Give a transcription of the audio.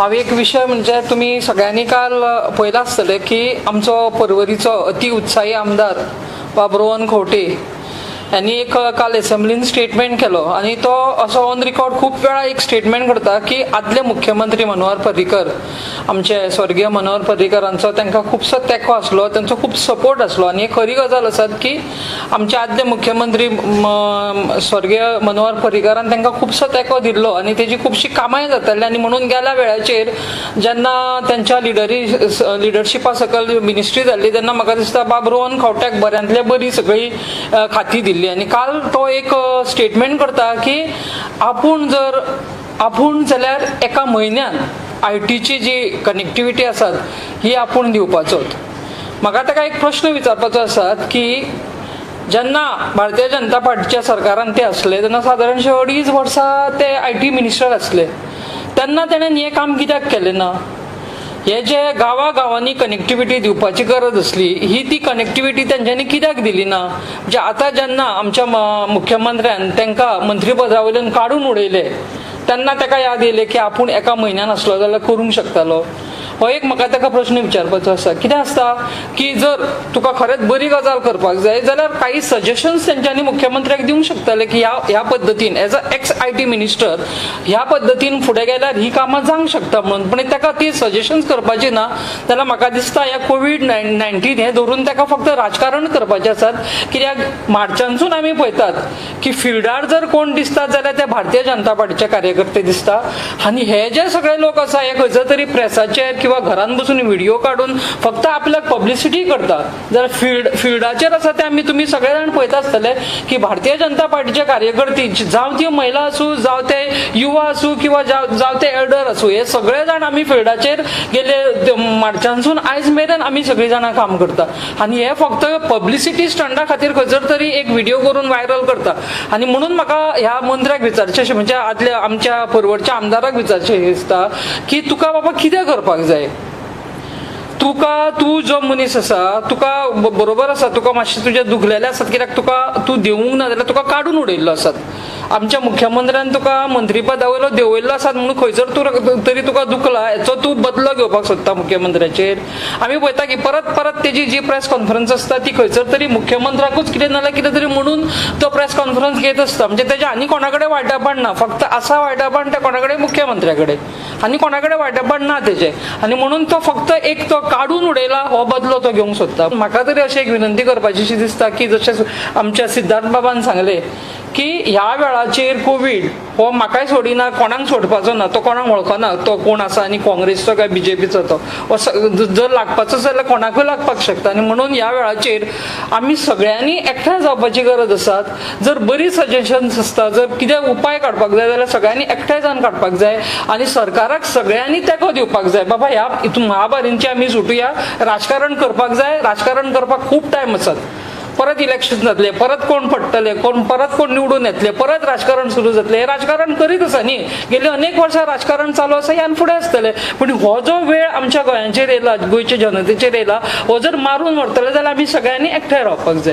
हांव एक विशय म्हणजे तुम्ही सगळ्यांनी काल पळयला आसतले की आमचो पर्वरीचो अति उत्साही आमदार बाब रोहन खंवटे यांनी एक काल असेंब्लीन स्टेटमेंट केलो आणि तो असो ऑन रिकॉर्ड खूप वेळा एक स्टेटमेंट करता की आदले मुख्यमंत्री मनोहर पर्रीकर आमचे स्वर्गीय मनोहर पर्रीकरांचो तांकां खुबसो तेंको आसलो, तांचो खूब सपोर्ट आसलो आणि एक खरी गजाल आसा की आमचे आदले मुख्यमंत्री स्वर्गीय मनोहर पर्रीकरान तांकां खुबसो तेंको दिल्लो आणि तेजी खुबशी कामांय जाताली आणि म्हणून गेल्या वेळाचेर जेन्ना त्यांच्या लिडरशिपा सकयल मिनिस्ट्री जाल्ली तेन्ना म्हाका दिसता बाब रोहन खंवट्याक बऱ्यांतल्या बरी सगळी खाती दिल्ली आणि काल तो एक स्टेटमेंट करता की आपूण जाल्यार एका म्हयन्यान आयटीची जी कनेक्टिविटी आसात ही आपूण दिवपाचोत। म्हाका ताका एक प्रश्न विचारपाचो आसा की जेन्ना भारतीय जनता पार्टीच्या सरकारान ते असले तेन्ना सादारणशे 2.5 वर्सां ते आयटी मिनिस्टर असले, तेन्ना तेणें हें काम कित्याक केलें ना? हे जे गांवांनी कनेक्टिविटी दिवपाची गरज असली ही ती कनेक्टिविटी तेंच्यांनी कित्याक दिली ना? म्हणजे आता जेन्ना आमच्या मुख्यमंत्र्यान तांकां मंत्रीपदा वयल्यान काडून उडयले तेन्ना ताका याद येयलें की आपूण एका म्हयन्यान आसलो जाल्यार करूंक शकतालो। हो एक म्हाका ताका प्रश्न विचारपाचो आसा। कितें आसता की जर तुका खरेंच बरी गजाल करपाक जाय जाल्यार काही सजेशन्स तेंच्यांनी मुख्यमंत्र्याक दिवंक शकताले की ह्या पद्दतीन as a x IT minister ह्या पद्दतीन फुडें गेल्यार ही कामां जावंक शकता म्हणून, पण ताका ती सजेशन्स करपाची ना जाल्यार म्हाका दिसता ह्या कोविड-19 हें धरून ताका फक्त राजकारण करपाचें आसात। कित्याक मार्चानसून आमी पळयतात की फिल्डार जर कोण दिसतात जाल्यार ते भारतीय जनता पार्टीचे कार्यकर्ते दिसता आनी हे जे सगळे लोक आसा हे खंयसर तरी प्रेसाचेर किंवा घरान बसून व्हिडिओ काढून फक्त आपल्याक पब्लिसिटी करतात। जाल्यार फिल्डाचेर आसा ते तुम्ही सगळे जाण पळयता आसतले की भारतीय जनता पार्टीचे कार्यकर्ते जावं ती महिला आसूं जावं ते युवा आसूं किंवा जावं ते एल्डर आसूं हे सगळे जाण आमी फिल्डाचेर गेले मार्चानसून आयज मेरेन आमी सगळीं जाणां काम करता आनी हे फक्त पब्लिसिटी स्टंडा खातीर खंयसर तरी एक व्हिडिओ करून व्हायरल करता। आनी म्हणून म्हाका ह्या मंत्र्याक विचारचें म्हणजे आदल्या आमच्या परवडच्या आमदाराक विचारचें दिसता की तुका बाबा कितें करपाक जाय? तू जो मनीस आसा तुका बरोबर आसा, तुका मातशें तुजें दुखलेलें आसत कित्याक तूं देवूंक ना जाल्यार तुका काडून उडयल्लो आसत। आमच्या मुख्यमंत्र्यान तुका मंत्रीपदा वयलो देंवयल्लो आसात म्हणून खंयसर तरी तुका दुखला हेचो तूं बदलो घेवपाक सोदता मुख्यमंत्र्याचेर। आमी पळयता की परत तेजी जी प्रेस कॉन्फरन्स आसता ती खंयसर तरी मुख्यमंत्र्याकूच कितें नाल्यार कितें तरी म्हणून तो प्रेस कॉन्फरन्स घेत आसता। म्हणजे तेजें आनी कोणा कडेन वायटापण ना, फक्त आसा वायटापण तें कोणा कडेन मुख्यमंत्र्या कडेन, आनी कोणा कडेन वायटापण ना तेजें। आनी म्हणून तो फक्त एक तो काडून उडयला हो बदलो तो घेवंक सोदता। म्हाका तरी अशी एक विनंती करपाची दिसता की जशें आमच्या सिद्धार्थ बाबान सांगलें की ह्या वेळाचेर कोविड हो म्हाकाय सोडिना, कोणाक सोडपाचो ना, तो कोणाक वळखना तो कोण आसा आनी काँग्रेसचो काय बीजेपीचो तो जर लागपाचो जाल्यार कोणाकूय लागपाक शकता। आनी म्हणून ह्या वेळाचेर आमी सगळ्यांनी एकठांय जावपाची गरज आसा। जर बरी सजेशन्स आसता, जर कितें उपाय काडपाक जाय जाल्यार सगळ्यांनी एकठांय जावन काडपाक जाय आनी सरकाराक सगळ्यांनी तेंको दिवपाक जाय। बाबा ह्या हितून महामारींची आमी सुटुया, राजकारण करपाक जाय, राजकारण करपाक खूब टायम आसात। परत इलेक्शन जातले, परत कोण पडटले, परत कोण निवडून येतले, परत राजकारण सुरू जातले। हे राजकारण करीत आसा न्ही, गेली अनेक वर्सां राजकारण चालू आसा ह्यान फुडें आसतले, पण हो जो वेळ आमच्या गोंयांचेर येयला, गोंयच्या जनतेचेर येयला, हो जर मारून व्हरतले जाल्यार आमी सगळ्यांनी एकठांय रावपाक जाय।